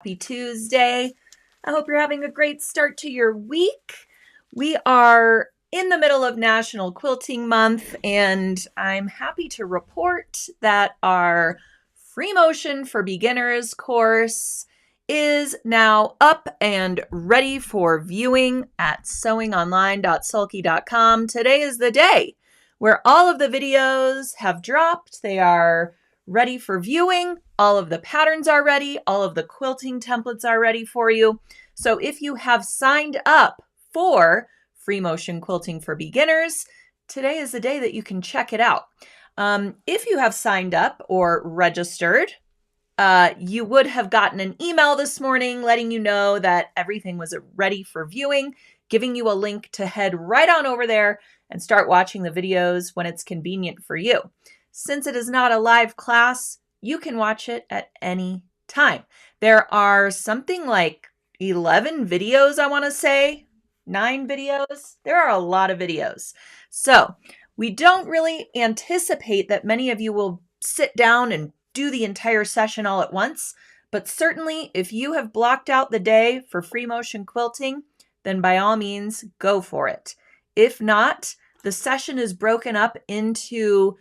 Happy Tuesday. I hope you're having a great start to your week. We are in the middle of National Quilting Month, and I'm happy to report that our Free Motion for Beginners course is now up and ready for viewing at sewingonline.sulky.com. Today is the day where all of the videos have dropped. They are ready for viewing. All of the patterns are ready. All of the quilting templates are ready for you. So if you have signed up for Free Motion Quilting for Beginners, today is the day that you can check it out. If you have signed up or registered, you would have gotten an email this morning letting you know that everything was ready for viewing, giving you a link to head right on over there and start watching the videos when it's convenient for you. Since it is not a live class, you can watch it at any time. There are something like 11 videos, I want to say, 9 videos. There are a lot of videos. So we don't really anticipate that many of you will sit down and do the entire session all at once, but certainly if you have blocked out the day for free motion quilting, then by all means, go for it. If not, the session is broken up into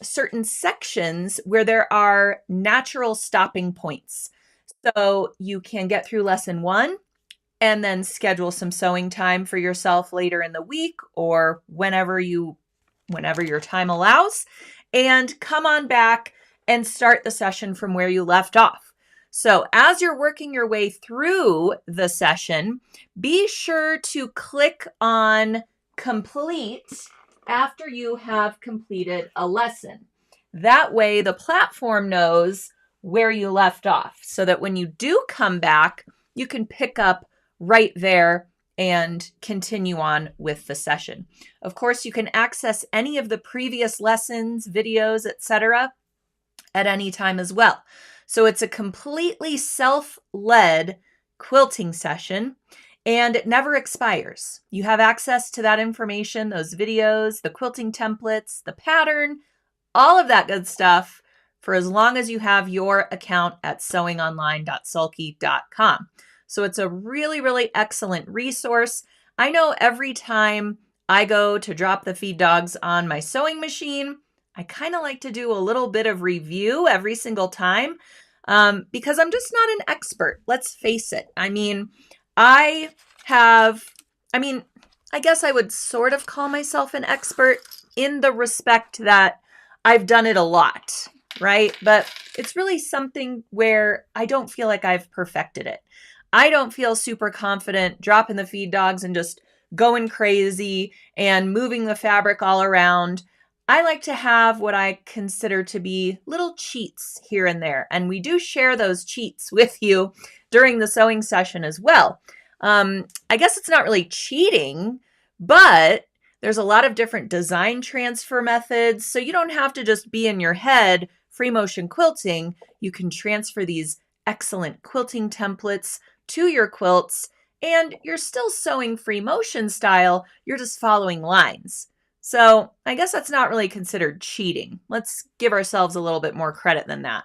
certain sections where there are natural stopping points. So you can get through lesson 1 and then schedule some sewing time for yourself later in the week or whenever your time allows, and come on back and start the session from where you left off. So as you're working your way through the session, be sure to click on complete after you have completed a lesson. That way the platform knows where you left off so that when you do come back, you can pick up right there and continue on with the session. Of course, you can access any of the previous lessons, videos, etc. at any time as well. So it's a completely self-led quilting session, and it never expires. You have access to that information, those videos, the quilting templates, the pattern, all of that good stuff for as long as you have your account at sewingonline.sulky.com. So it's a really, really excellent resource. I know every time I go to drop the feed dogs on my sewing machine, I kind of like to do a little bit of review every single time because I'm just not an expert. Let's face it. I guess I would sort of call myself an expert in the respect that I've done it a lot, right? But it's really something where I don't feel like I've perfected it. I don't feel super confident dropping the feed dogs and just going crazy and moving the fabric all around. I like to have what I consider to be little cheats here and there, and we do share those cheats with you during the sewing session as well. I guess it's not really cheating, but there's a lot of different design transfer methods, so you don't have to just be in your head free motion quilting. You can transfer these excellent quilting templates to your quilts, and you're still sewing free motion style, you're just following lines. So I guess that's not really considered cheating. Let's give ourselves a little bit more credit than that.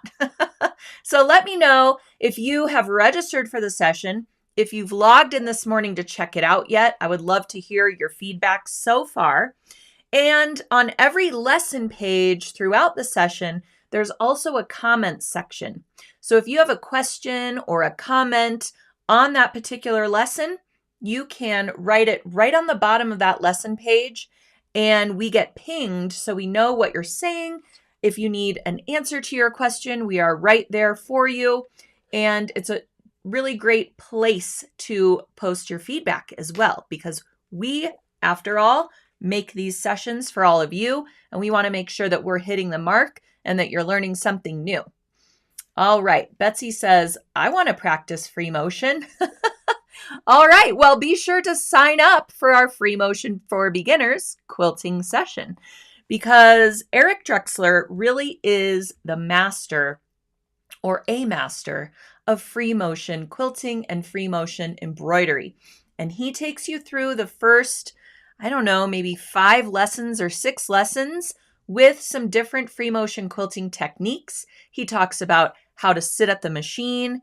So let me know if you have registered for the session, if you've logged in this morning to check it out yet. I would love to hear your feedback so far. And on every lesson page throughout the session, there's also a comment section. So if you have a question or a comment on that particular lesson, you can write it right on the bottom of that lesson page, and we get pinged so we know what you're saying. If you need an answer to your question, we are right there for you. And it's a really great place to post your feedback as well, because we, after all, make these sessions for all of you, and we want to make sure that we're hitting the mark and that you're learning something new. All right, Betsy says, I want to practice free motion. All right, well, be sure to sign up for our Free Motion for Beginners quilting session, because Eric Drexler really is the master or a master of free motion quilting and free motion embroidery. And he takes you through the first, maybe 5 lessons or 6 lessons with some different free motion quilting techniques. He talks about how to sit at the machine,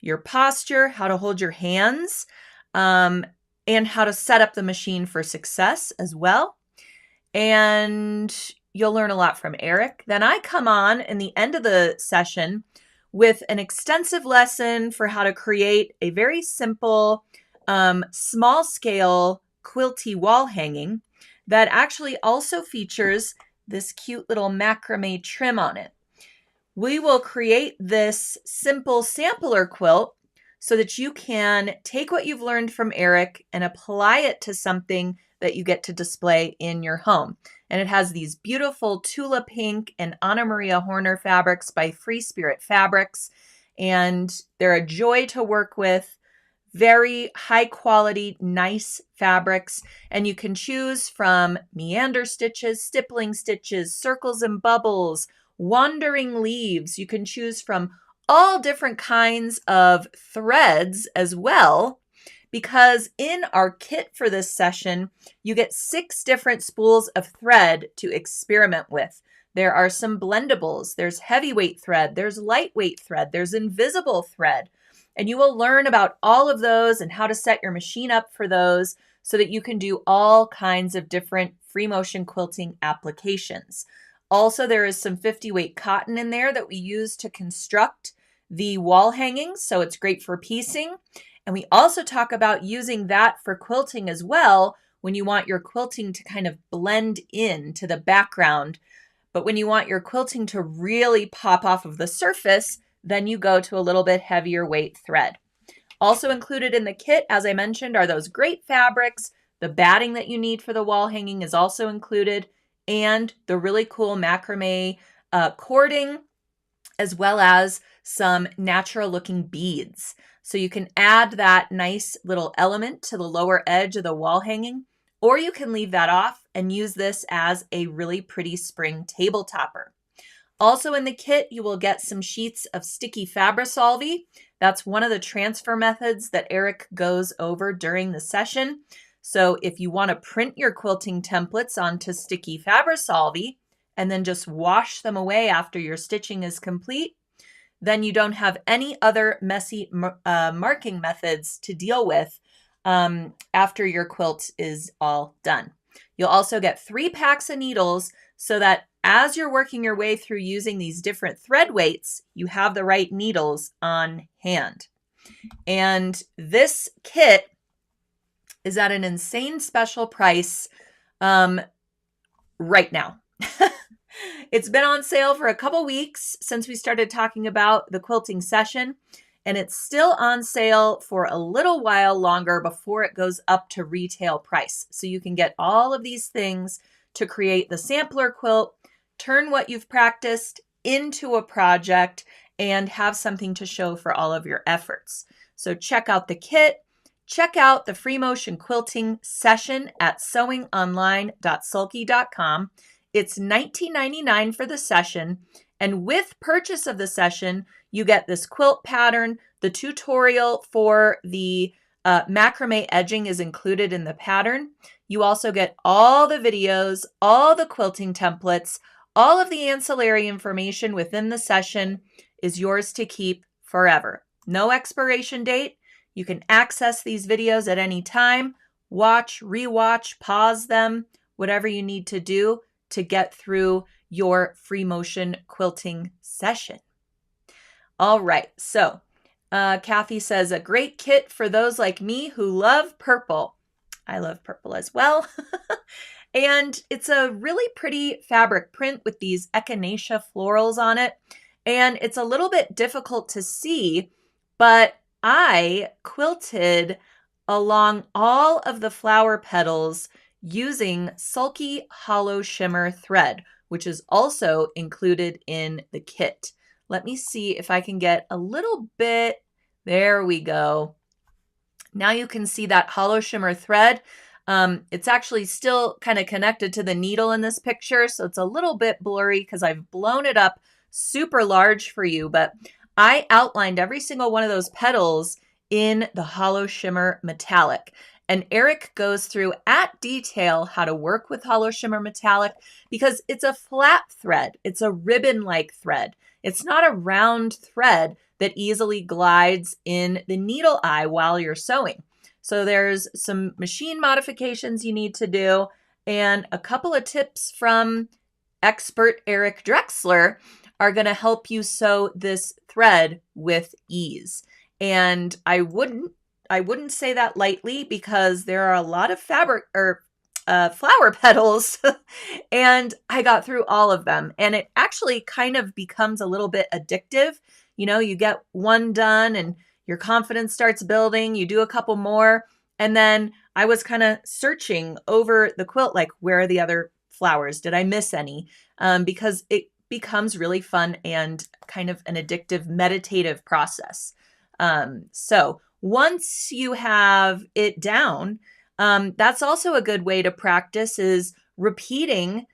your posture, how to hold your hands, and how to set up the machine for success as well. And you'll learn a lot from Eric. Then I come on in the end of the session with an extensive lesson for how to create a very simple, small scale quilty wall hanging that actually also features this cute little macrame trim on it. We will create this simple sampler quilt so that you can take what you've learned from Eric and apply it to something that you get to display in your home. And it has these beautiful Tula Pink and Anna Maria Horner fabrics by Free Spirit Fabrics. And they're a joy to work with. Very high quality, nice fabrics. And you can choose from meander stitches, stippling stitches, circles and bubbles, wandering leaves. You can choose from all different kinds of threads as well, because in our kit for this session, you get 6 different spools of thread to experiment with. There are some blendables, there's heavyweight thread, there's lightweight thread, there's invisible thread. And you will learn about all of those and how to set your machine up for those so that you can do all kinds of different free motion quilting applications. Also, there is some 50 weight cotton in there that we use to construct the wall hangings, so it's great for piecing. And we also talk about using that for quilting as well when you want your quilting to kind of blend in to the background. But when you want your quilting to really pop off of the surface, then you go to a little bit heavier weight thread. Also included in the kit, as I mentioned, are those great fabrics. The batting that you need for the wall hanging is also included, and the really cool macrame cording, as well as some natural looking beads. So you can add that nice little element to the lower edge of the wall hanging, or you can leave that off and use this as a really pretty spring table topper. Also in the kit, you will get some sheets of sticky Fabrisolvi. That's one of the transfer methods that Eric goes over during the session. So if you want to print your quilting templates onto sticky Fabrisolvi and then just wash them away after your stitching is complete, then you don't have any other messy marking methods to deal with after your quilt is all done. You'll also get 3 packs of needles so that as you're working your way through using these different thread weights, you have the right needles on hand. And this kit is at an insane special price right now. It's been on sale for a couple weeks since we started talking about the quilting session, and it's still on sale for a little while longer before it goes up to retail price. So you can get all of these things to create the sampler quilt, turn what you've practiced into a project, and have something to show for all of your efforts. So check out the kit. Check out the free motion quilting session at sewingonline.sulky.com. It's $19.99 for the session, and with purchase of the session, you get this quilt pattern. The tutorial for the macrame edging is included in the pattern. You also get all the videos, all the quilting templates, all of the ancillary information within the session is yours to keep forever. No expiration date. You can access these videos at any time, watch, rewatch, pause them, whatever you need to do to get through your free motion quilting session. All right, so Kathy says, a great kit for those like me who love purple. I love purple as well. And it's a really pretty fabric print with these echinacea florals on it. And it's a little bit difficult to see, but I quilted along all of the flower petals using Sulky hollow shimmer thread, which is also included in the kit. Let me see if I can get a little bit. There we go. Now you can see that hollow shimmer thread. It's actually still kind of connected to the needle in this picture, so it's a little bit blurry because I've blown it up super large for you, but I outlined every single one of those petals in the hollow shimmer metallic. And Eric goes through at detail how to work with hollow shimmer metallic because it's a flat thread. It's a ribbon-like thread. It's not a round thread that easily glides in the needle eye while you're sewing. So there's some machine modifications you need to do, and a couple of tips from expert Eric Drexler are going to help you sew this thread with ease. And I wouldn't say that lightly, because there are a lot of fabric or flower petals and I got through all of them, and it actually kind of becomes a little bit addictive. You know, you get one done and your confidence starts building, you do a couple more, and then I was kind of searching over the quilt, like, where are the other flowers? Did I miss any? Because it becomes really fun and kind of an addictive meditative process. So once you have it down, that's also a good way to practice, is repeating,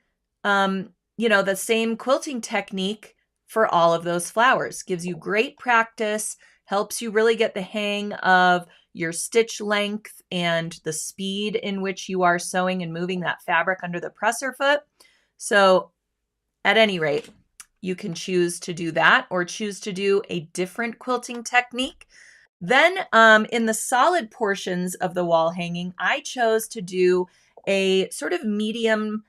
the same quilting technique for all of those flowers. Gives you great practice, helps you really get the hang of your stitch length and the speed in which you are sewing and moving that fabric under the presser foot. So at any rate, you can choose to do that or choose to do a different quilting technique. Then in the solid portions of the wall hanging, I chose to do a sort of medium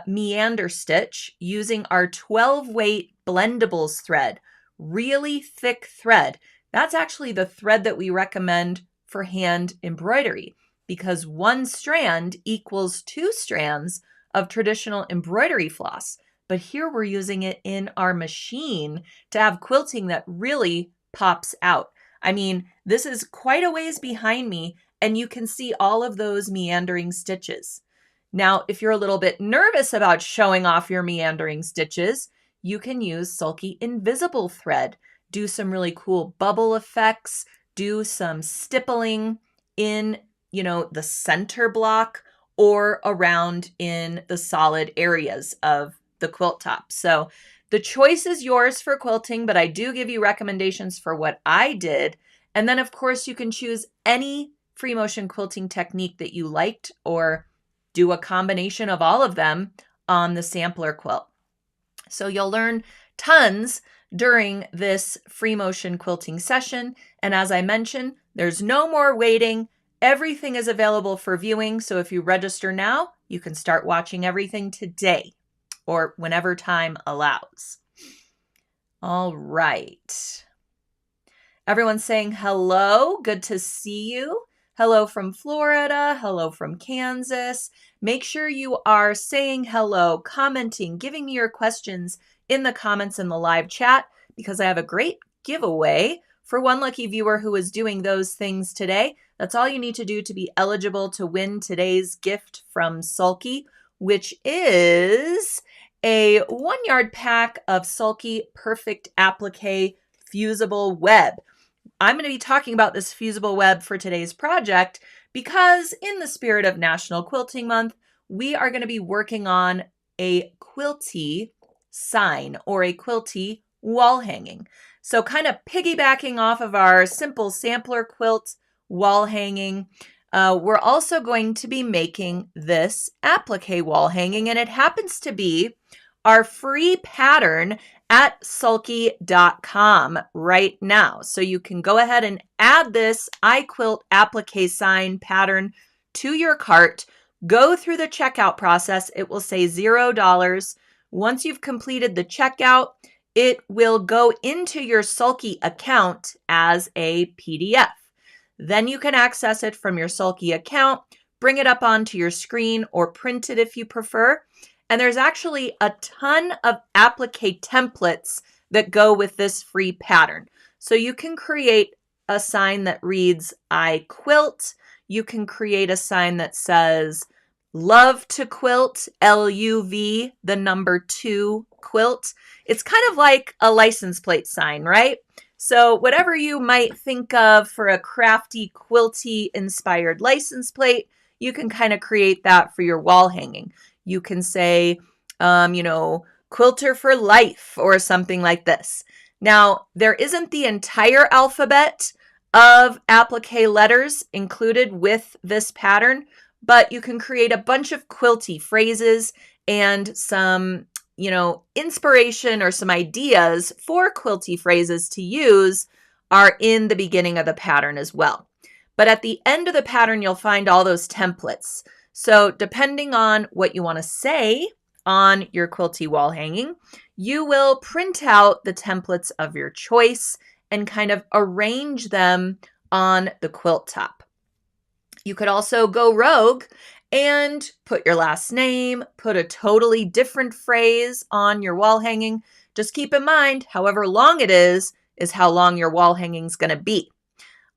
meander stitch using our 12 weight blendables thread, really thick thread. That's actually the thread that we recommend for hand embroidery, because one strand equals 2 strands of traditional embroidery floss. But here we're using it in our machine to have quilting that really pops out. I mean, this is quite a ways behind me, and you can see all of those meandering stitches. Now, if you're a little bit nervous about showing off your meandering stitches, you can use Sulky Invisible thread. Do some really cool bubble effects, do some stippling in, the center block or around in the solid areas of the quilt top. So the choice is yours for quilting, but I do give you recommendations for what I did. And then, of course, you can choose any free motion quilting technique that you liked, or do a combination of all of them on the sampler quilt. So you'll learn tons during this free motion quilting session. And as I mentioned, there's no more waiting. Everything is available for viewing. So if you register now, you can start watching everything today or whenever time allows. All right. Everyone's saying hello. Good to see you. Hello from Florida. Hello from Kansas. Make sure you are saying hello, commenting, giving me your questions in the comments in the live chat, because I have a great giveaway for one lucky viewer who is doing those things today. That's all you need to do to be eligible to win today's gift from Sulky, which is a 1 yard pack of Sulky Perfect Applique Fusible Web. I'm going to be talking about this fusible web for today's project because, in the spirit of National Quilting Month, we are going to be working on a quilty sign or a quilty wall hanging. So kind of piggybacking off of our simple sampler quilt wall hanging, we're also going to be making this applique wall hanging, and it happens to be our free pattern at sulky.com right now. So you can go ahead and add this QUILT Applique Sign pattern to your cart. Go through the checkout process. It will say $0. Once you've completed the checkout, it will go into your Sulky account as a PDF. Then you can access it from your Sulky account, bring it up onto your screen, or print it if you prefer. And there's actually a ton of applique templates that go with this free pattern. So you can create a sign that reads, I quilt. You can create a sign that says, love to quilt, LUV, the number 2 quilt. It's kind of like a license plate sign, right? So whatever you might think of for a crafty, quilty inspired license plate, you can kind of create that for your wall hanging. You can say, Quilter for life or something like this. Now, there isn't the entire alphabet of applique letters included with this pattern, but you can create a bunch of quilty phrases and some, inspiration or some ideas for quilty phrases to use are in the beginning of the pattern as well. But at the end of the pattern, you'll find all those templates. So depending on what you want to say on your quilty wall hanging, you will print out the templates of your choice and kind of arrange them on the quilt top. You could also go rogue and put your last name, put a totally different phrase on your wall hanging. Just keep in mind, however long it is how long your wall hanging is going to be.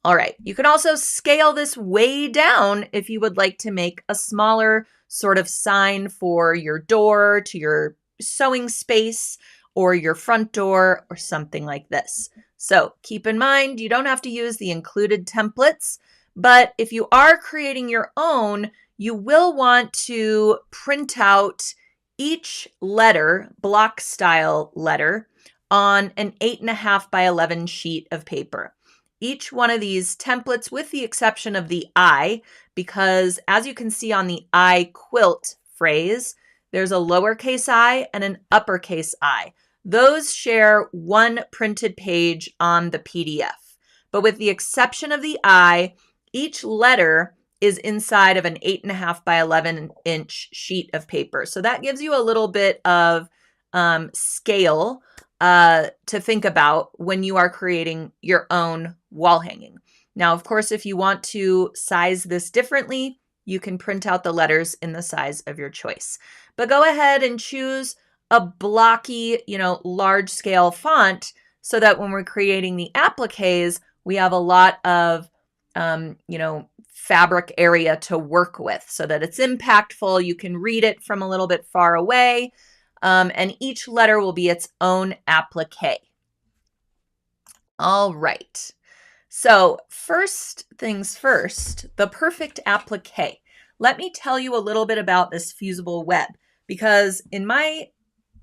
All right, you can also scale this way down if you would like to make a smaller sort of sign for your door, to your sewing space, or your front door, or something like this. So keep in mind, you don't have to use the included templates, but if you are creating your own, you will want to print out each letter, block style letter, on an 8.5 by 11 sheet of paper. Each one of these templates, with the exception of the I, because as you can see on the I quilt phrase, there's a lowercase I and an uppercase I. Those share one printed page on the PDF. But with the exception of the I, each letter is inside of an 8.5 by 11 inch sheet of paper. So that gives you a little bit of scale to think about when you are creating your own wall hanging. Now, of course, if you want to size this differently, you can print out the letters in the size of your choice. But go ahead and choose a blocky, large scale font so that when we're creating the appliques, we have a lot of, fabric area to work with so that it's impactful. You can read it from a little bit far away. And each letter will be its own applique. All right. So first things first, the Perfect Applique. Let me tell you a little bit about this fusible web, because in my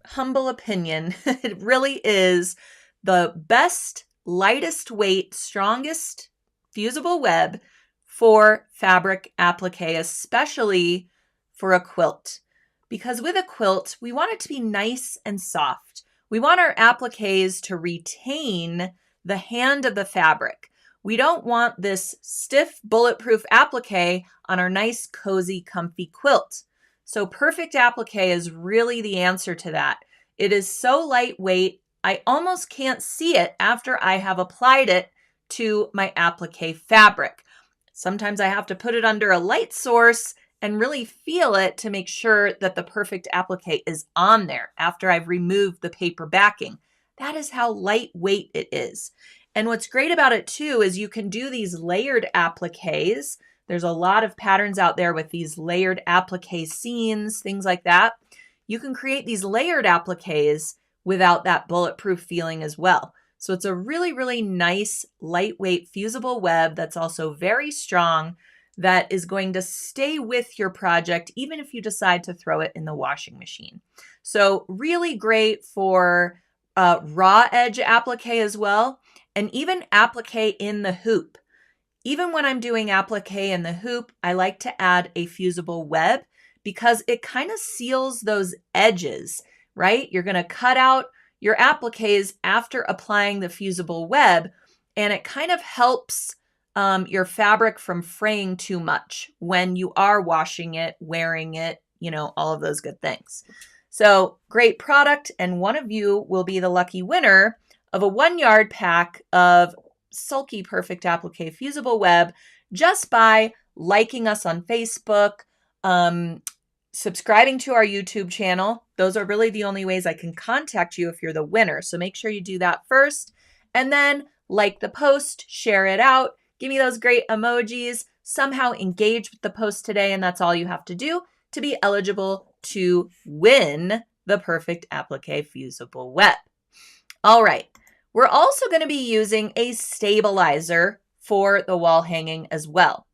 humble opinion, it really is the best, lightest weight, strongest fusible web for fabric applique, especially for a quilt. Because with a quilt, we want it to be nice and soft. We want our appliques to retain the hand of the fabric. We don't want this stiff, bulletproof applique on our nice, cozy, comfy quilt. So Perfect Applique is really the answer to that. It is so lightweight, I almost can't see it after I have applied it to my applique fabric. Sometimes I have to put it under a light source and really feel it to make sure that the Perfect Applique is on there after I've removed the paper backing. That is how lightweight it is. And what's great about it too is you can do these layered appliques. There's a lot of patterns out there with these layered applique scenes, things like that. You can create these layered appliques without that bulletproof feeling as well. So it's a really, really nice, lightweight, fusible web that's also very strong, that is going to stay with your project even if you decide to throw it in the washing machine. So really great for raw edge applique as well, and even applique in the hoop. Even when I'm doing applique in the hoop, I like to add a fusible web because it kind of seals those edges, right? You're going to cut out your appliques after applying the fusible web, and it kind of helps your fabric from fraying too much when you are washing it, wearing it, all of those good things. So great product, and one of you will be the lucky winner of a 1 yard pack of Sulky Perfect Applique Fusible Web just by liking us on Facebook, subscribing to our YouTube channel. Those are really the only ways I can contact you if you're the winner. So make sure you do that first, and then like the post, share it out, give me those great emojis, somehow engage with the post today, and that's all you have to do to be eligible to win the Perfect Applique Fusible Web. All right, we're also going to be using a stabilizer for the wall hanging as well.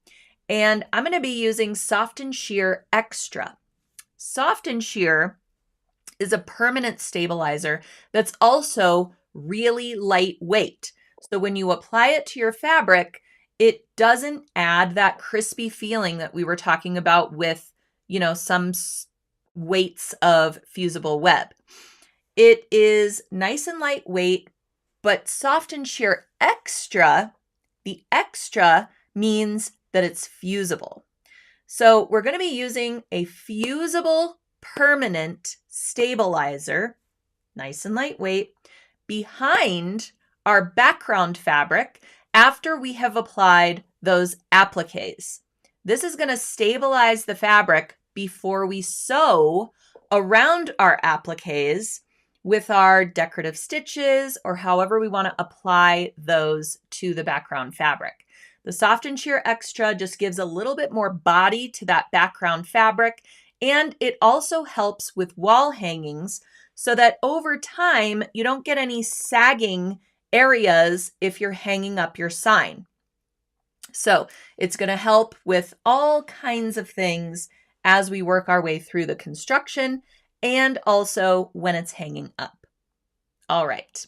And I'm going to be using Soft and Sheer Extra. Soft and Sheer is a permanent stabilizer that's also really lightweight. So when you apply it to your fabric, it doesn't add that crispy feeling that we were talking about with, some weights of fusible web. It is nice and lightweight, but soft and sheer extra. The extra means that it's fusible. So we're going to be using a fusible permanent stabilizer, nice and lightweight, behind our background fabric after we have applied those appliques. This is going to stabilize the fabric before we sew around our appliques with our decorative stitches or however we want to apply those to the background fabric. The soft and sheer extra just gives a little bit more body to that background fabric, and it also helps with wall hangings so that over time you don't get any sagging areas if you're hanging up your sign. So it's going to help with all kinds of things as we work our way through the construction and also when it's hanging up. All right.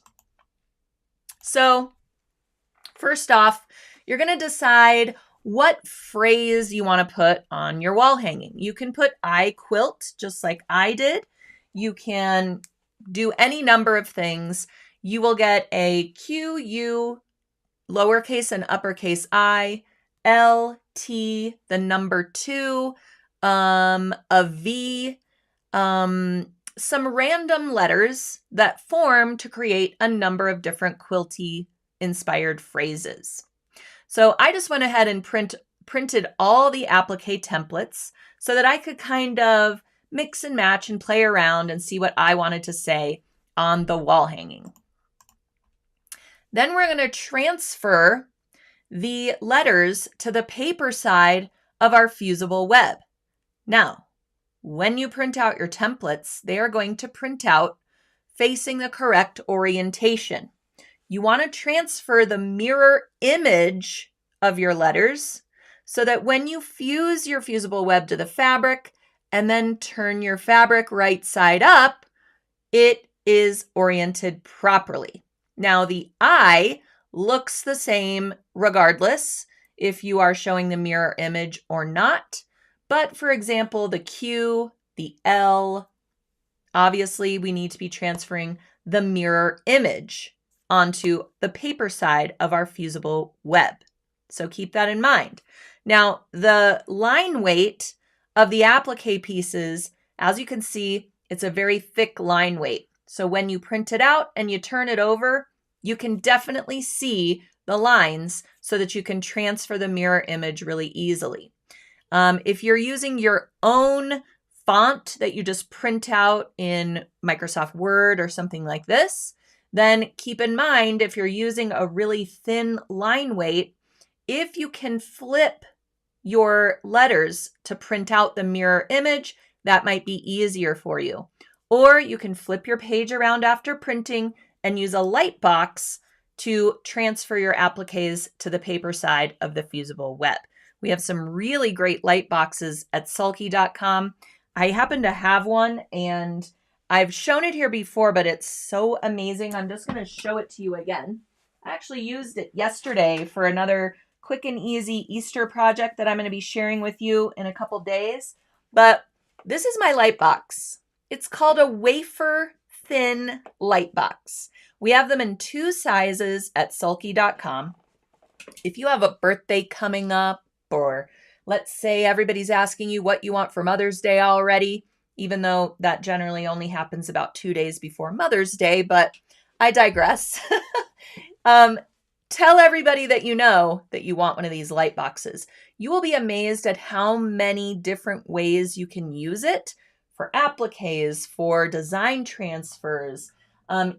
So first off, you're going to decide what phrase you want to put on your wall hanging. You can put I quilt just like I did. You can do any number of things. You will get a Q, U, lowercase and uppercase I, L, T, the number 2, a V, some random letters that form to create a number of different quilty inspired phrases. So I just went ahead and printed all the applique templates so that I could kind of mix and match and play around and see what I wanted to say on the wall hanging. Then we're going to transfer the letters to the paper side of our fusible web. Now, when you print out your templates, they are going to print out facing the correct orientation. You want to transfer the mirror image of your letters so that when you fuse your fusible web to the fabric and then turn your fabric right side up, it is oriented properly. Now the I looks the same regardless if you are showing the mirror image or not. But for example, the Q, the L, obviously we need to be transferring the mirror image onto the paper side of our fusible web. So keep that in mind. Now, the line weight of the applique pieces, as you can see, it's a very thick line weight. So when you print it out and you turn it over, you can definitely see the lines so that you can transfer the mirror image really easily. If you're using your own font that you just print out in Microsoft Word or something like this, then keep in mind if you're using a really thin line weight, if you can flip your letters to print out the mirror image, that might be easier for you. Or you can flip your page around after printing and use a light box to transfer your appliques to the paper side of the fusible web. We have some really great light boxes at sulky.com. I happen to have one and I've shown it here before, but it's so amazing. I'm just going to show it to you again. I actually used it yesterday for another quick and easy Easter project that I'm going to be sharing with you in a couple days. But this is my light box. It's called a wafer thin light box. We have them in 2 sizes at sulky.com. If you have a birthday coming up, or let's say everybody's asking you what you want for Mother's Day already, even though that generally only happens about 2 days before Mother's Day, but I digress. Tell everybody that you know that you want one of these light boxes. You will be amazed at how many different ways you can use it for appliques, for design transfers,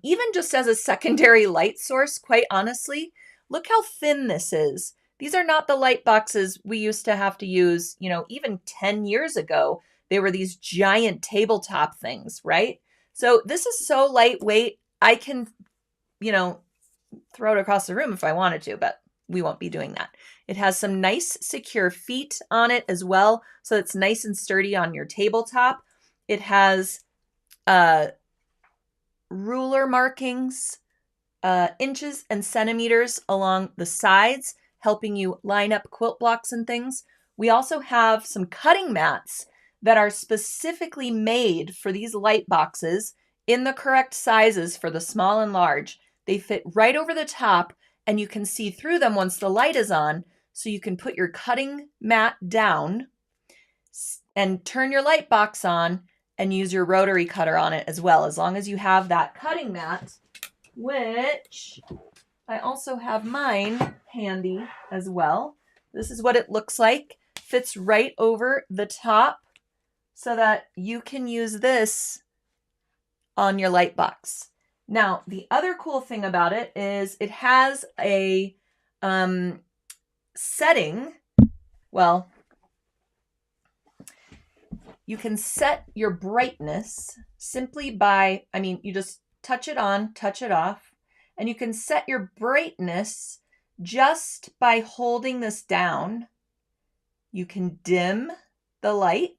even just as a secondary light source, quite honestly. Look how thin this is. These are not the light boxes we used to have to use, even 10 years ago. They were these giant tabletop things, right? So this is so lightweight. I can, throw it across the room if I wanted to, but we won't be doing that. It has some nice secure feet on it as well, so it's nice and sturdy on your tabletop. It has ruler markings, inches and centimeters along the sides, helping you line up quilt blocks and things. We also have some cutting mats that are specifically made for these light boxes in the correct sizes for the small and large. They fit right over the top and you can see through them once the light is on, so you can put your cutting mat down and turn your light box on and use your rotary cutter on it as well, as long as you have that cutting mat, which I also have mine handy as well. This is what it looks like. Fits right over the top so that you can use this on your light box. Now, the other cool thing about it is it has a setting. Well, you can set your brightness simply by, you just touch it on, touch it off, and you can set your brightness just by holding this down. You can dim the light,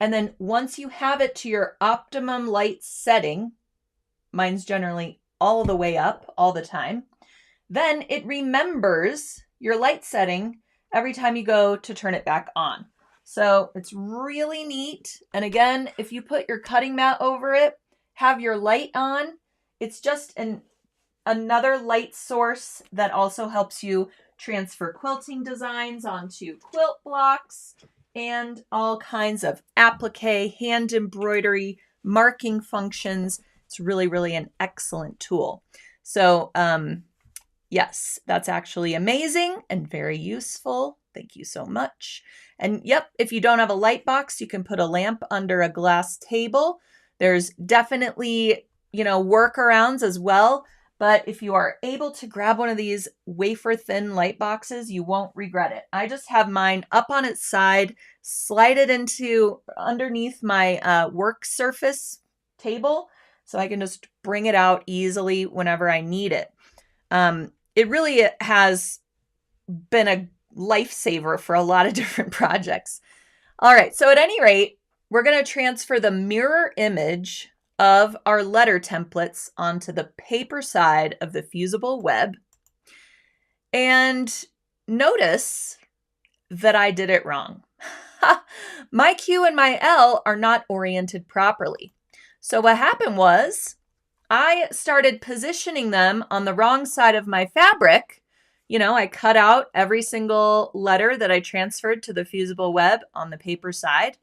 and then once you have it to your optimum light setting, mine's generally all the way up all the time, then it remembers your light setting every time you go to turn it back on. So it's really neat. And again, if you put your cutting mat over it, have your light on, it's just another light source that also helps you transfer quilting designs onto quilt blocks and all kinds of applique, hand embroidery, marking functions. It's really, really an excellent tool. So yes, that's actually amazing and very useful. Thank you so much. And yep, if you don't have a light box, you can put a lamp under a glass table. There's definitely, workarounds as well. But if you are able to grab one of these wafer thin light boxes, you won't regret it. I just have mine up on its side, slide it into underneath my work surface table, so I can just bring it out easily whenever I need it. It really has been a lifesaver for a lot of different projects. All right, so at any rate, we're going to transfer the mirror image of our letter templates onto the paper side of the Fusible web. And notice that I did it wrong. My Q and my L are not oriented properly. So what happened was I started positioning them on the wrong side of my fabric. I cut out every single letter that I transferred to the Fusible web on the paper side.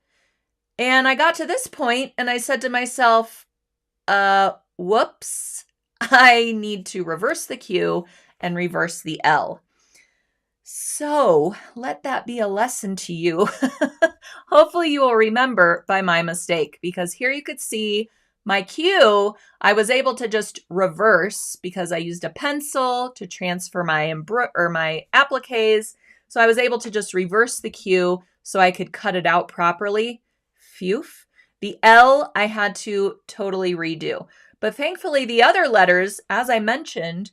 And I got to this point and I said to myself, whoops, I need to reverse the Q and reverse the L. So let that be a lesson to you. Hopefully you will remember by my mistake, because here you could see my Q, I was able to just reverse because I used a pencil to transfer my appliques. So I was able to just reverse the Q so I could cut it out properly. Phew. The L I had to totally redo. But thankfully the other letters, as I mentioned,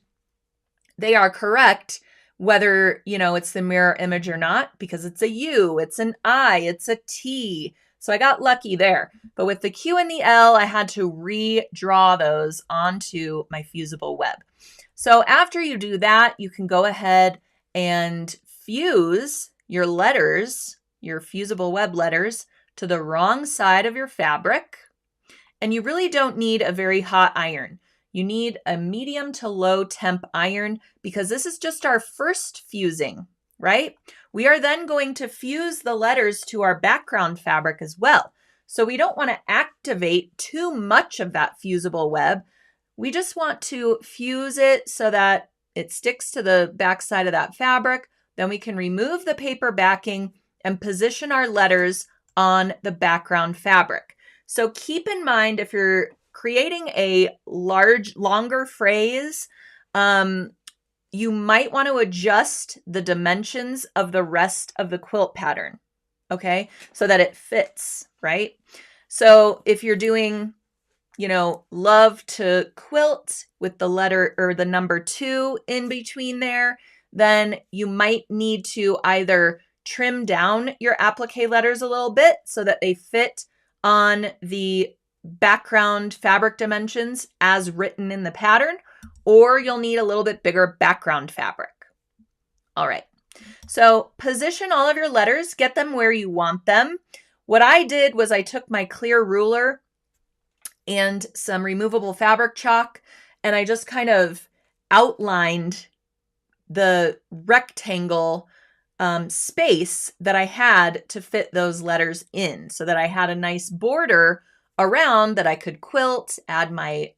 they are correct, whether, it's the mirror image or not, because it's a U, it's an I, it's a T. So I got lucky there. But with the Q and the L, I had to redraw those onto my Fusible web. So after you do that, you can go ahead and fuse your letters, your Fusible web letters, to the wrong side of your fabric. And you really don't need a very hot iron. You need a medium to low temp iron, because this is just our first fusing, right? We are then going to fuse the letters to our background fabric as well. So we don't want to activate too much of that Fusible web. We just want to fuse it so that it sticks to the back side of that fabric. Then we can remove the paper backing and position our letters on the background fabric. So keep in mind, if you're creating a longer phrase, you might want to adjust the dimensions of the rest of the quilt pattern, okay? So that it fits, right? So if you're doing, love to quilt with the letter or the number 2 in between there, then you might need to either trim down your applique letters a little bit so that they fit on the background fabric dimensions as written in the pattern, or you'll need a little bit bigger background fabric. All right, so position all of your letters, get them where you want them. what I did was I took my clear ruler and some removable fabric chalk, and I just kind of outlined the rectangle space that I had to fit those letters in, so that I had a nice border around that I could quilt, add my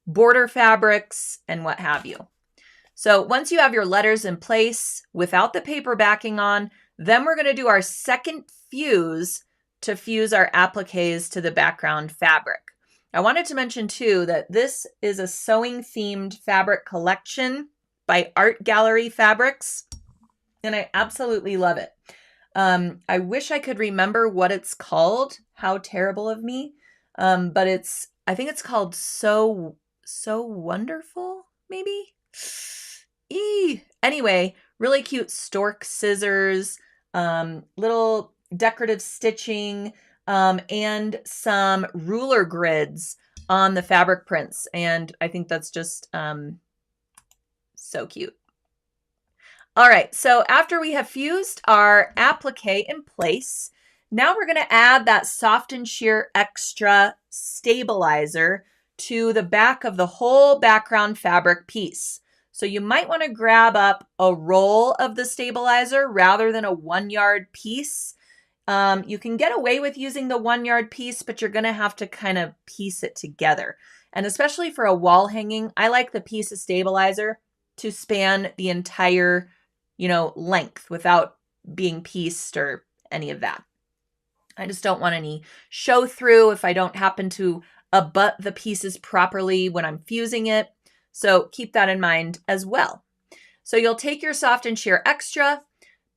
border fabrics and what have you. So once you have your letters in place without the paper backing on, then we're going to do our second fuse to fuse our appliques to the background fabric. I wanted to mention too that this is a sewing themed fabric collection by Art Gallery Fabrics, and I absolutely love it. I wish I could remember what it's called. How terrible of me. But I think it's called So Wonderful, maybe? Anyway, really cute stork scissors, little decorative stitching, and some ruler grids on the fabric prints. And I think that's just so cute. All right, so after we have fused our applique in place, now we're going to add that Soft and Sheer Extra stabilizer to the back of the whole background fabric piece. So you might want to grab up a roll of the stabilizer rather than a 1 yard piece. You can get away with using the 1 yard piece, but you're going to have to kind of piece it together. And especially for a wall hanging, I like the piece of stabilizer to span the entire, length without being pieced or any of that. I just don't want any show through if I don't happen to abut the pieces properly when I'm fusing it. So keep that in mind as well. So you'll take your Soft and Sheer Extra,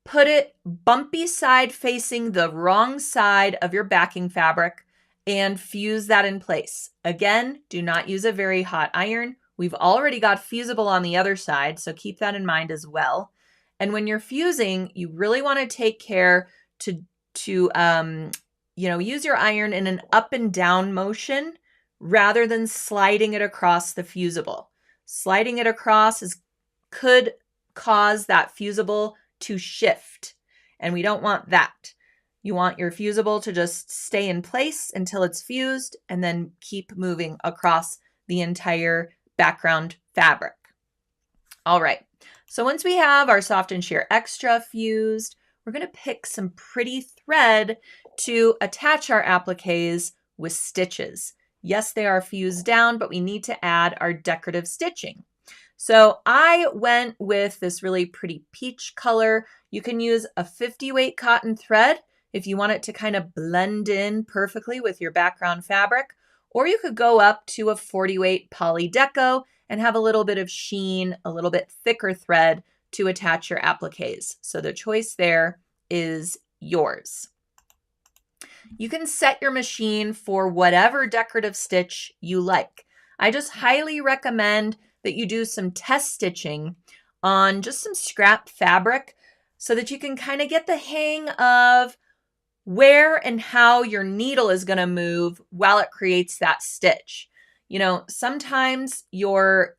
put it bumpy side facing the wrong side of your backing fabric, and fuse that in place. Again, do not use a very hot iron. We've already got Fusible on the other side, so keep that in mind as well. And when you're fusing, you really want to take care to use your iron in an up and down motion rather than sliding it across the Fusible. Sliding it across could cause that Fusible to shift, and we don't want that. You want your Fusible to just stay in place until it's fused and then keep moving across the entire background fabric. All right, so once we have our Soft and Sheer Extra fused, we're going to pick some pretty thread to attach our appliques with stitches. Yes, they are fused down, but we need to add our decorative stitching. So I went with this really pretty peach color. You can use a 50 weight cotton thread if you want it to kind of blend in perfectly with your background fabric, or you could go up to a 40 weight poly deco and have a little bit of sheen, a little bit thicker thread to attach your appliques. So the choice there is yours. You can set your machine for whatever decorative stitch you like. I just highly recommend that you do some test stitching on just some scrap fabric so that you can kind of get the hang of where and how your needle is going to move while it creates that stitch. Sometimes your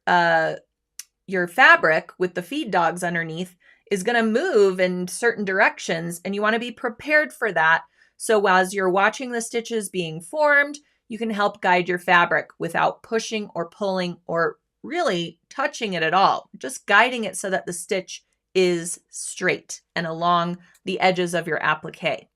fabric with the feed dogs underneath is going to move in certain directions, and you want to be prepared for that. So as you're watching the stitches being formed, you can help guide your fabric without pushing or pulling or really touching it at all, just guiding it so that the stitch is straight and along the edges of your applique.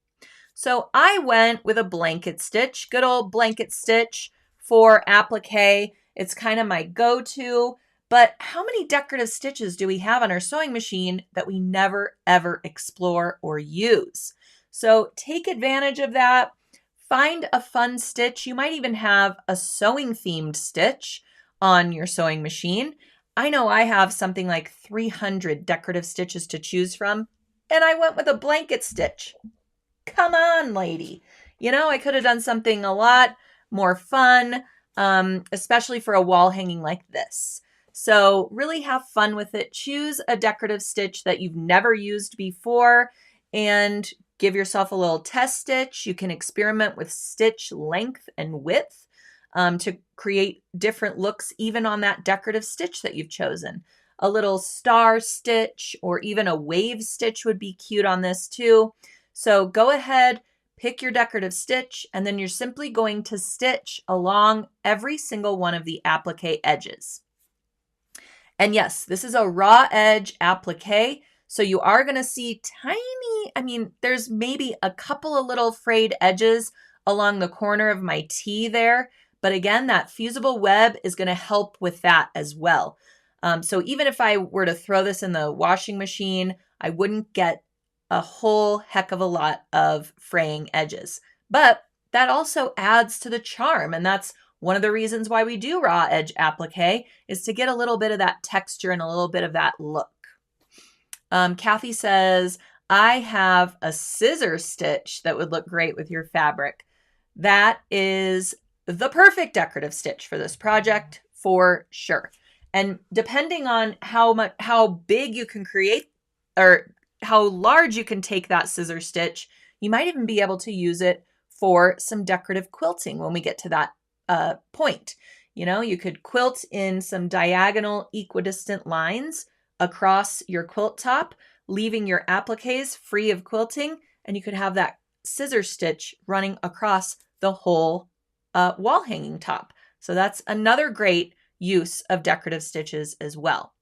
So I went with a blanket stitch, good old blanket stitch for applique. It's kind of my go-to, but how many decorative stitches do we have on our sewing machine that we never ever explore or use? So take advantage of that. Find a fun stitch. You might even have a sewing themed stitch on your sewing machine. I know I have something like 300 decorative stitches to choose from, and I went with a blanket stitch. Come on, lady. I could have done something a lot more fun, especially for a wall hanging like this. So really have fun with it. Choose a decorative stitch that you've never used before and give yourself a little test stitch. You can experiment with stitch length and width to create different looks even on that decorative stitch that you've chosen. A little star stitch or even a wave stitch would be cute on this too. So go ahead, pick your decorative stitch, and then you're simply going to stitch along every single one of the applique edges. And yes, this is a raw edge applique, so you are going to see tiny, there's maybe a couple of little frayed edges along the corner of my T there, but again, that Fusible web is going to help with that as well. So even if I were to throw this in the washing machine, I wouldn't get a whole heck of a lot of fraying edges. But that also adds to the charm, and that's one of the reasons why we do raw edge applique, is to get a little bit of that texture and a little bit of that look. Kathy says, I have a scissor stitch that would look great with your fabric. That is the perfect decorative stitch for this project for sure. And depending on how big you can create, or how large you can take that scissor stitch, you might even be able to use it for some decorative quilting when we get to that point. You know, you could quilt in some diagonal equidistant lines across your quilt top, leaving your appliques free of quilting, and you could have that scissor stitch running across the whole wall hanging top. So that's another great use of decorative stitches as well.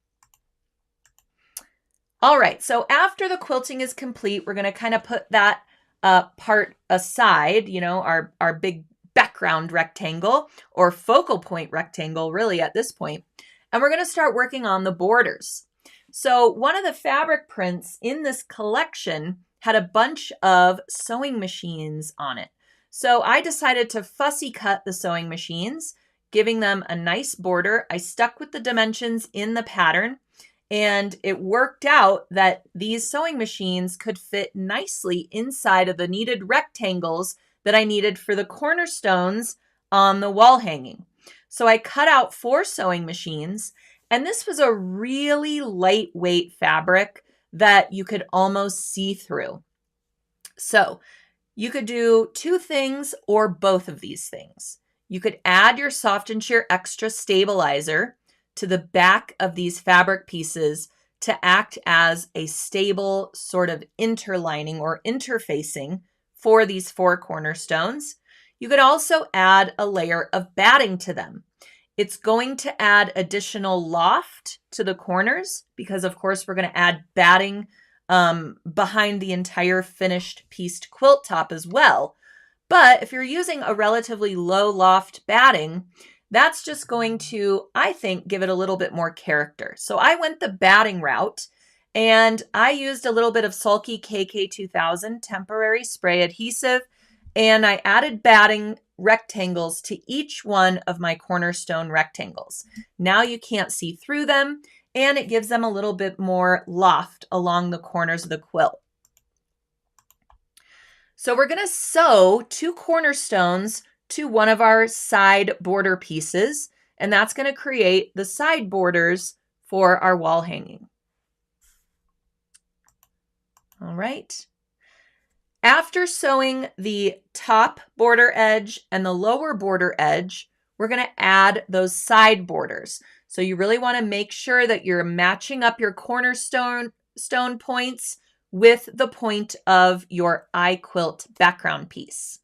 All right, so after the quilting is complete, we're going to kind of put that part aside, you know, our big background rectangle or focal point rectangle really at this point, and we're going to start working on the borders. So one of the fabric prints in this collection had a bunch of sewing machines on it. So I decided to fussy cut the sewing machines, giving them a nice border. I stuck with the dimensions in the pattern, and it worked out that these sewing machines could fit nicely inside of the needed rectangles that I needed for the cornerstones on the wall hanging. So I cut out 4 sewing machines, and this was a really lightweight fabric that you could almost see through. So you could do 2 things or both of these things. You could add your Soft and Sheer Extra stabilizer to the back of these fabric pieces to act as a stable sort of interlining or interfacing for these 4 cornerstones. You could also add a layer of batting to them. It's going to add additional loft to the corners because, of course, we're going to add batting behind the entire finished pieced quilt top as well. But if you're using a relatively low loft batting, that's just going to, I think, give it a little bit more character. So I went the batting route, and I used a little bit of Sulky KK2000 temporary spray adhesive, and I added batting rectangles to each one of my cornerstone rectangles. Now you can't see through them, and it gives them a little bit more loft along the corners of the quilt. So we're going to sew 2 cornerstones to one of our side border pieces, and that's going to create the side borders for our wall hanging. All right. After sewing the top border edge and the lower border edge, we're going to add those side borders. So you really want to make sure that you're matching up your cornerstone points with the point of your iQuilt background piece.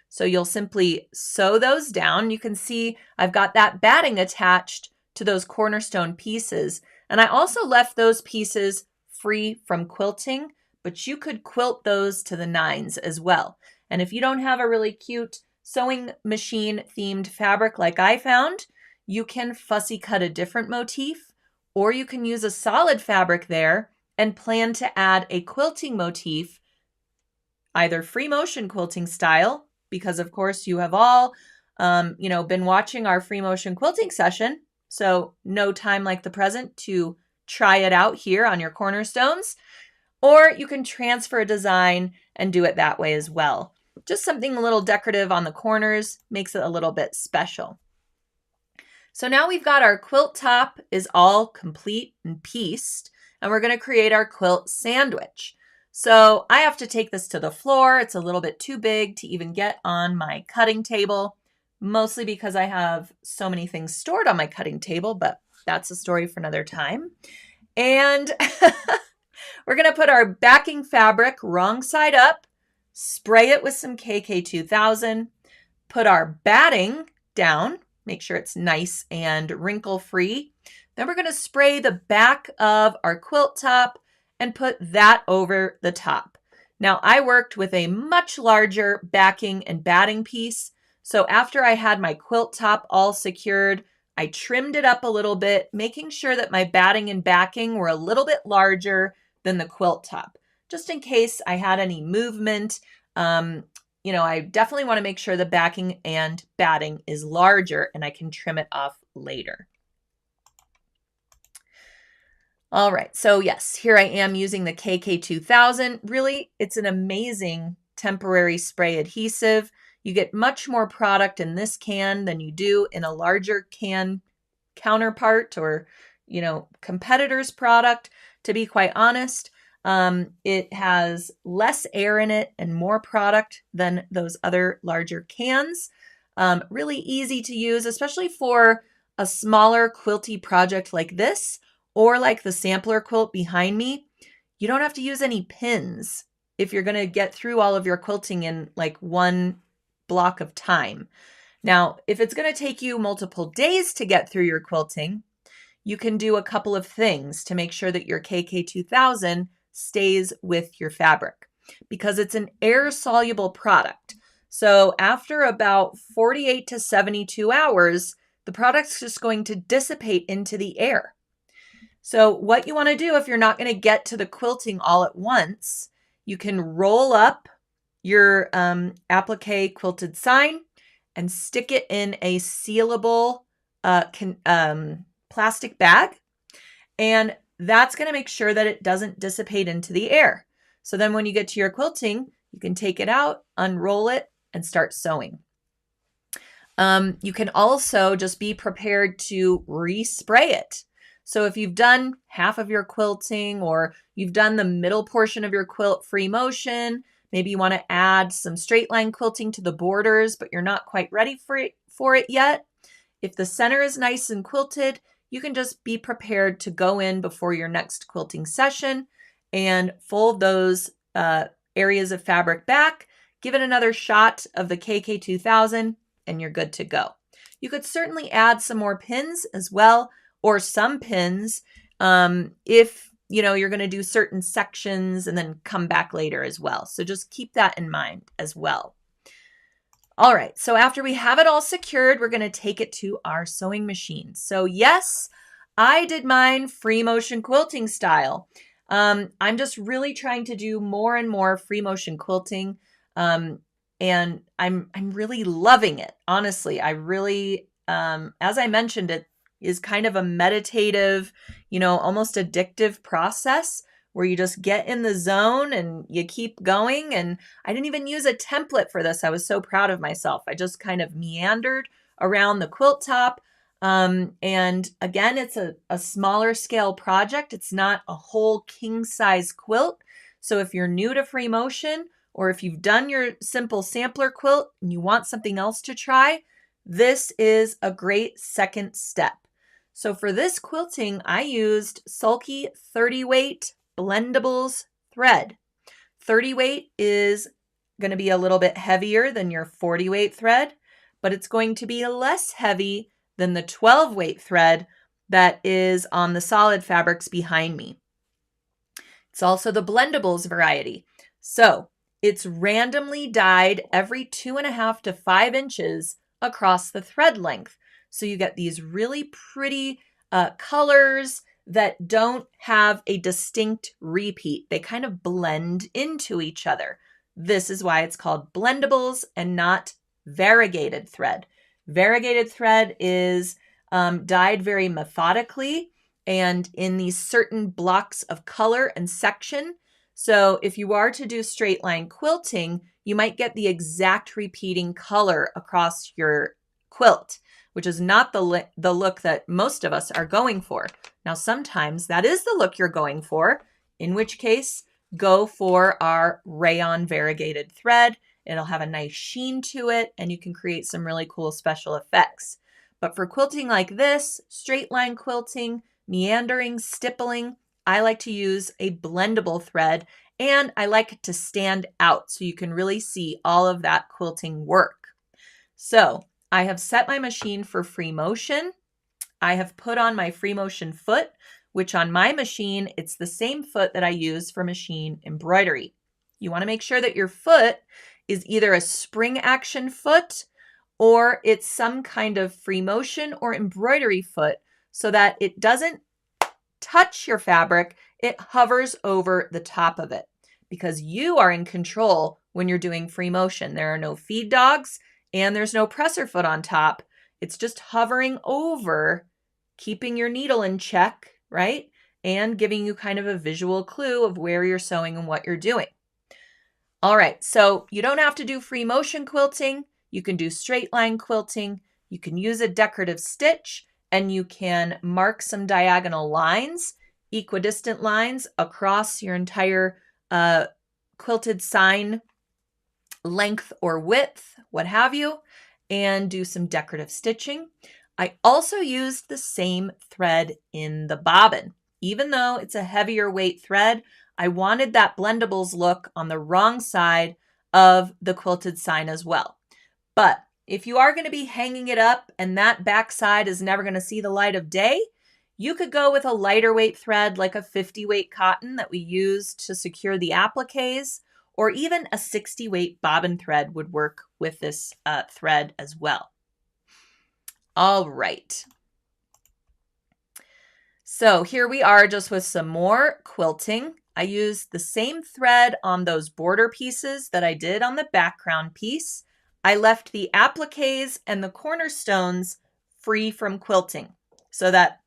So you'll simply sew those down. You can see I've got that batting attached to those cornerstone pieces. And I also left those pieces free from quilting, but you could quilt those to the 9s as well. And if you don't have a really cute sewing machine themed fabric like I found, you can fussy cut a different motif, or you can use a solid fabric there and plan to add a quilting motif, either free motion quilting style, because of course you have all, been watching our free motion quilting session. So no time like the present to try it out here on your cornerstones, or you can transfer a design and do it that way as well. Just something a little decorative on the corners makes it a little bit special. So now we've got our quilt top is all complete and pieced, and we're going to create our quilt sandwich. So I have to take this to the floor. It's a little bit too big to even get on my cutting table, mostly because I have so many things stored on my cutting table, but that's a story for another time. And we're going to put our backing fabric wrong side up, spray it with some KK2000, put our batting down, make sure it's nice and wrinkle-free. Then we're going to spray the back of our quilt top and put that over the top. Now, I worked with a much larger backing and batting piece, so after I had my quilt top all secured, I trimmed it up a little bit, making sure that my batting and backing were a little bit larger than the quilt top, just in case I had any movement. I definitely want to make sure the backing and batting is larger and I can trim it off later. All right, so yes, here I am using the KK2000. Really, it's an amazing temporary spray adhesive. You get much more product in this can than you do in a larger can counterpart or, competitor's product, to be quite honest. It has less air in it and more product than those other larger cans. Really easy to use, especially for a smaller quilty project like this, or like the sampler quilt behind me. You don't have to use any pins if you're going to get through all of your quilting in like one block of time. Now, if it's going to take you multiple days to get through your quilting, you can do a couple of things to make sure that your KK2000 stays with your fabric, because it's an air-soluble product. So after about 48 to 72 hours, the product's just going to dissipate into the air. So what you want to do if you're not going to get to the quilting all at once, you can roll up your applique quilted sign and stick it in a sealable plastic bag. And that's going to make sure that it doesn't dissipate into the air. So then when you get to your quilting, you can take it out, unroll it, and start sewing. You can also just be prepared to respray it. So if you've done half of your quilting or you've done the middle portion of your quilt free motion, maybe you want to add some straight line quilting to the borders, but you're not quite ready for it yet. If the center is nice and quilted, you can just be prepared to go in before your next quilting session and fold those areas of fabric back, give it another shot of the KK2000, and you're good to go. You could certainly add some more pins as well, or some pins if you're going to do certain sections and then come back later as well. So just keep that in mind as well. All right, so after we have it all secured, we're going to take it to our sewing machine. So yes, I did mine free motion quilting style. I'm just really trying to do more and more free motion quilting, and I'm really loving it. Honestly, I really, as I mentioned, it is kind of a meditative, almost addictive process where you just get in the zone and you keep going. And I didn't even use a template for this. I was so proud of myself. I just kind of meandered around the quilt top. And again, it's a smaller scale project. It's not a whole king size quilt. So if you're new to free motion, or if you've done your simple sampler quilt and you want something else to try, this is a great second step. So for this quilting, I used Sulky 30 weight blendables thread. 30 weight is going to be a little bit heavier than your 40 weight thread, but it's going to be less heavy than the 12 weight thread that is on the solid fabrics behind me. It's also the blendables variety. So it's randomly dyed every 2.5 to 5 inches across the thread length. So you get these really pretty colors that don't have a distinct repeat. They kind of blend into each other. This is why it's called blendables and not variegated thread. Variegated thread is dyed very methodically and in these certain blocks of color and section. So if you are to do straight line quilting, you might get the exact repeating color across your quilt, which is not the look that most of us are going for. Now, sometimes that is the look you're going for, in which case, go for our rayon variegated thread. It'll have a nice sheen to it, and you can create some really cool special effects. But for quilting like this, straight line quilting, meandering, stippling, I like to use a blendable thread, and I like it to stand out so you can really see all of that quilting work. So I have set my machine for free motion. I have put on my free motion foot, which on my machine, it's the same foot that I use for machine embroidery. You want to make sure that your foot is either a spring action foot or it's some kind of free motion or embroidery foot so that it doesn't touch your fabric, it hovers over the top of it because you are in control when you're doing free motion. There are no feed dogs and there's no presser foot on top. It's just hovering over, keeping your needle in check, right? And giving you kind of a visual clue of where you're sewing and what you're doing. All right, so you don't have to do free motion quilting. You can do straight line quilting. You can use a decorative stitch and you can mark some diagonal lines, equidistant lines across your entire quilted sign length or width, what have you, and do some decorative stitching. I also used the same thread in the bobbin. Even though it's a heavier weight thread, I wanted that blendables look on the wrong side of the quilted sign as well. But if you are going to be hanging it up and that back side is never going to see the light of day, you could go with a lighter weight thread like a 50 weight cotton that we used to secure the appliques, or even a 60 weight bobbin thread would work with this thread as well. All right. So here we are just with some more quilting. I used the same thread on those border pieces that I did on the background piece. I left the appliques and the cornerstones free from quilting so that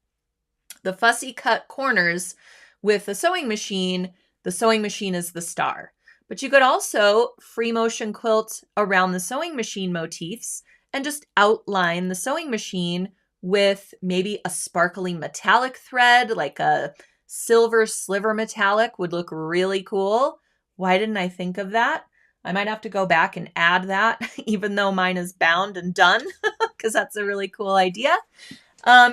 the fussy cut corners with the sewing machine is the star. But you could also free motion quilt around the sewing machine motifs and just outline the sewing machine with maybe a sparkly metallic thread, like a silver sliver metallic would look really cool. Why didn't I think of that? I might have to go back and add that, even though mine is bound and done, because that's a really cool idea.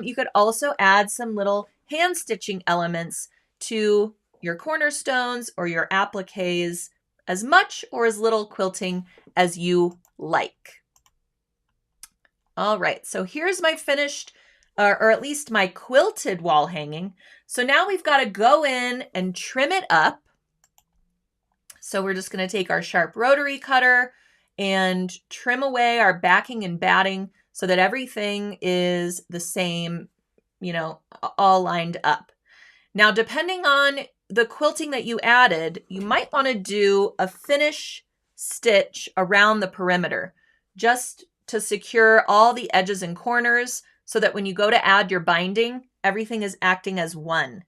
You could also add some little hand stitching elements to your cornerstones or your appliques, as much or as little quilting as you like. All right, so here's my finished, or at least my quilted wall hanging. So now we've got to go in and trim it up. So we're just going to take our sharp rotary cutter and trim away our backing and batting so that everything is the same, you know, all lined up. Now, depending on the quilting that you added, you might want to do a finish stitch around the perimeter just to secure all the edges and corners so that when you go to add your binding, everything is acting as one.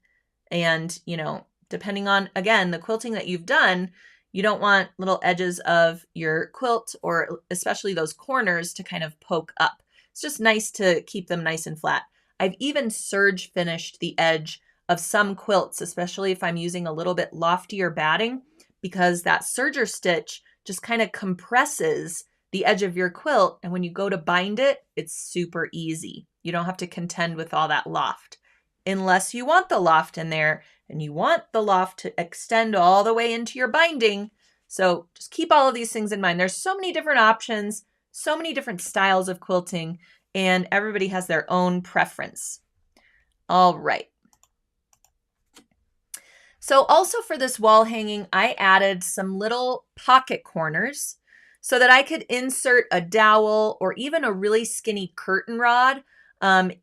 And, you know, depending on, again, the quilting that you've done, you don't want little edges of your quilt or especially those corners to kind of poke up. It's just nice to keep them nice and flat. I've even serge finished the edge of some quilts, especially if I'm using a little bit loftier batting, because that serger stitch just kind of compresses the edge of your quilt. And when you go to bind it, it's super easy. You don't have to contend with all that loft unless you want the loft in there and you want the loft to extend all the way into your binding. So just keep all of these things in mind. There's so many different options, so many different styles of quilting, and everybody has their own preference. All right. So also for this wall hanging, I added some little pocket corners so that I could insert a dowel or even a really skinny curtain rod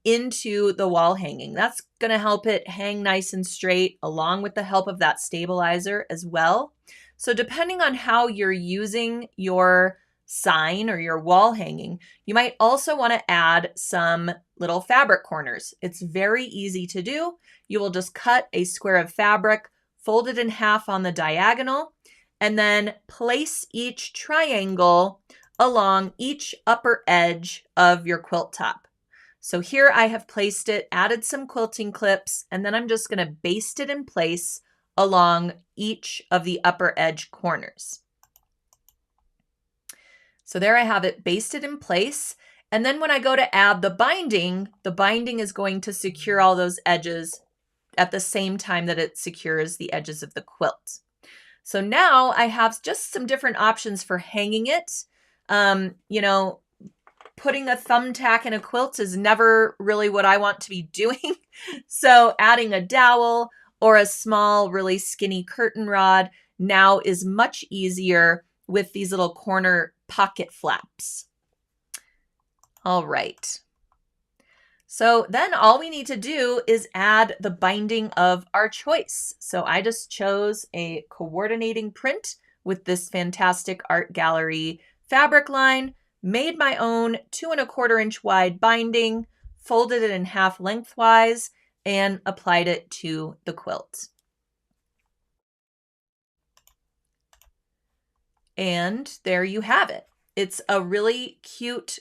into the wall hanging. That's going to help it hang nice and straight along with the help of that stabilizer as well. So depending on how you're using your sign or your wall hanging, you might also want to add some little fabric corners. It's very easy to do. You will just cut a square of fabric, fold it in half on the diagonal, and then place each triangle along each upper edge of your quilt top. So here I have placed it, added some quilting clips, and then I'm just going to baste it in place along each of the upper edge corners. So there I have it basted in place. And then when I go to add the binding is going to secure all those edges at the same time that it secures the edges of the quilt. So now I have just some different options for hanging it. You know, putting a thumbtack in a quilt is never really what I want to be doing. So adding a dowel or a small, really skinny curtain rod now is much easier with these little corner pocket flaps. All right. So then all we need to do is add the binding of our choice. So I just chose a coordinating print with this fantastic art gallery fabric line, made my own 2¼ inch wide binding, folded it in half lengthwise, and applied it to the quilt. And there you have it. It's a really cute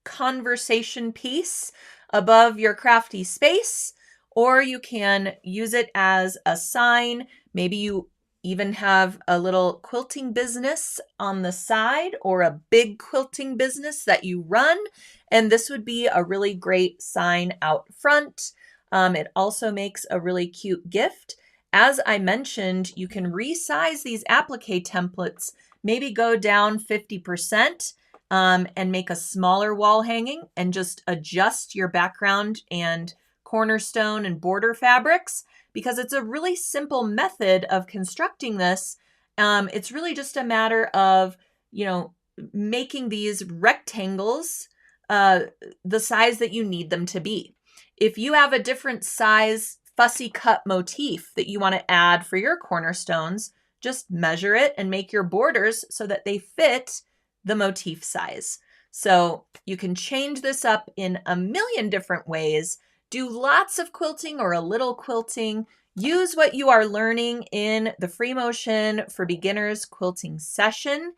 conversation piece above your crafty space, or you can use it as a sign. Maybe you even have a little quilting business on the side or a big quilting business that you run, and this would be a really great sign out front. It also makes a really cute gift. As I mentioned, you can resize these applique templates, maybe go down 50%, and make a smaller wall hanging and just adjust your background and cornerstone and border fabrics, because it's a really simple method of constructing this. It's really just a matter of, you know, making these rectangles the size that you need them to be. If you have a different size fussy cut motif that you want to add for your cornerstones, just measure it and make your borders so that they fit the motif size. So you can change this up in a million different ways, do lots of quilting or a little quilting, use what you are learning in the Free Motion for Beginners quilting session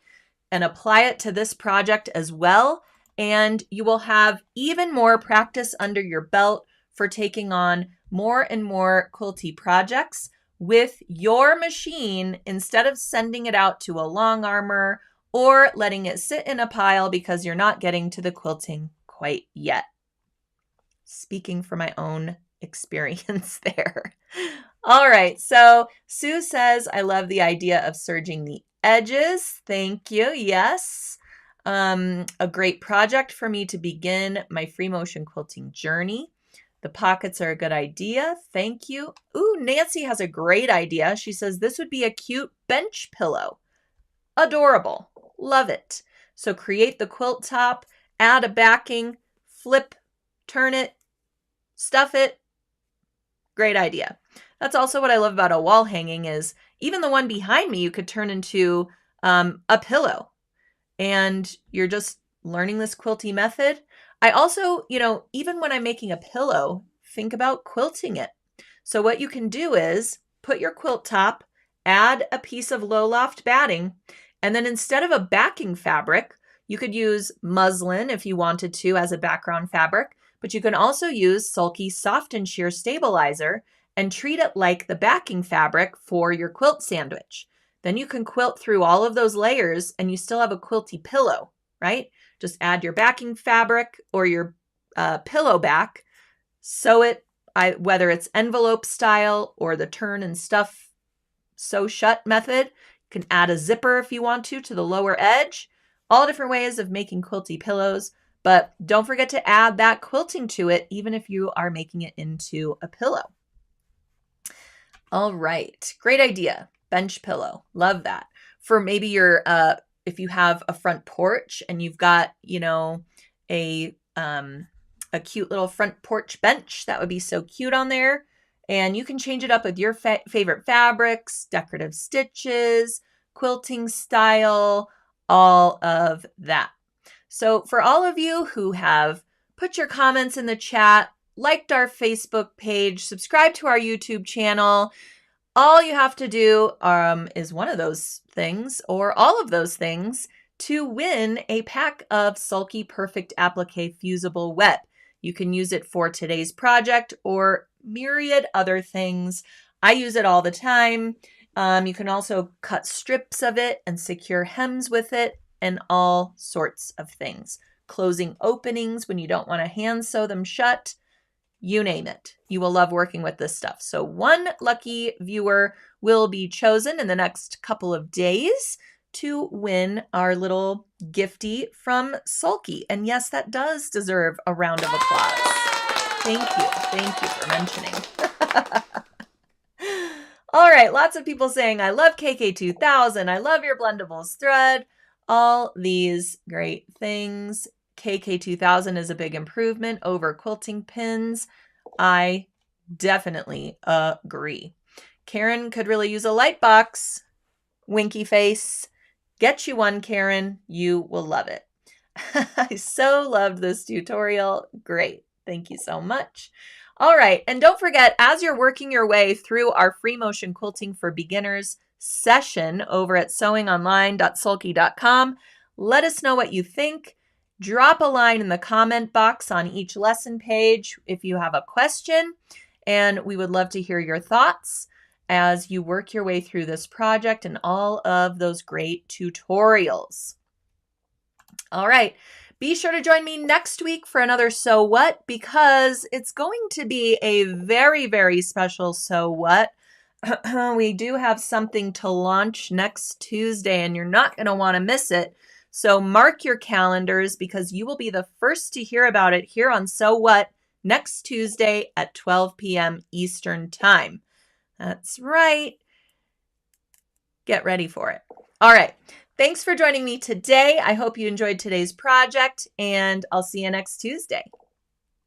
and apply it to this project as well. And you will have even more practice under your belt for taking on more and more quilty projects with your machine instead of sending it out to a long armor or letting it sit in a pile because you're not getting to the quilting quite yet. Speaking from my own experience there. All right, so Sue says, I love the idea of serging the edges. Thank you, yes. A great project for me to begin my free motion quilting journey. The pockets are a good idea. Thank you. Ooh, Nancy has a great idea. She says this would be a cute bench pillow. Adorable. Love it. So create the quilt top, add a backing, flip, turn it, stuff it. Great idea. That's also what I love about a wall hanging is even the one behind me you could turn into a pillow. And you're just learning this quilty method. I also, you know, even when I'm making a pillow, think about quilting it. So what you can do is put your quilt top, add a piece of low loft batting, and then instead of a backing fabric, you could use muslin if you wanted to as a background fabric, but you can also use Sulky Soft and Sheer Stabilizer and treat it like the backing fabric for your quilt sandwich. Then you can quilt through all of those layers and you still have a quilty pillow, right? Just add your backing fabric or your pillow back, sew it, whether it's envelope style or the turn and stuff sew shut method. You can add a zipper if you want to the lower edge. All different ways of making quilty pillows, but don't forget to add that quilting to it, even if you are making it into a pillow. All right, great idea. Bench pillow, love that. For maybe your, if you have a front porch and you've got, you know, a cute little front porch bench, that would be so cute on there. And you can change it up with your favorite fabrics, decorative stitches, quilting style, all of that. So for all of you who have put your comments in the chat, liked our Facebook page, subscribed to our YouTube channel, all you have to do is one of those things or all of those things to win a pack of Sulky Perfect Applique Fusible Web. You can use it for today's project or myriad other things. I use it all the time. You can also cut strips of it and secure hems with it and all sorts of things. Closing openings when you don't want to hand sew them shut. you name it. You will love working with this stuff. So one lucky viewer will be chosen in the next couple of days to win our little gifty from Sulky. And yes, that does deserve a round of applause. Thank you. Thank you for mentioning. All right, lots of people saying, I love KK2000. I love your blendables thread. All these great things. KK2000 is a big improvement over quilting pins. I definitely agree. Karen could really use a light box. Winky face. Get you one, Karen. You will love it. I so loved this tutorial. Great. Thank you so much. All right. And don't forget, as you're working your way through our free motion quilting for beginners session over at sewingonline.sulky.com, let us know what you think. Drop a line in the comment box on each lesson page if you have a question, and we would love to hear your thoughts as you work your way through this project and all of those great tutorials. All right. Be sure to join me next week for another So What, because it's going to be a very, very special So What. We do have something to launch next Tuesday, and you're not going to want to miss it. So mark your calendars, because you will be the first to hear about it here on So What next Tuesday at 12 p.m. Eastern Time. That's right. Get ready for it. All right. Thanks for joining me today. I hope you enjoyed today's project, and I'll see you next Tuesday.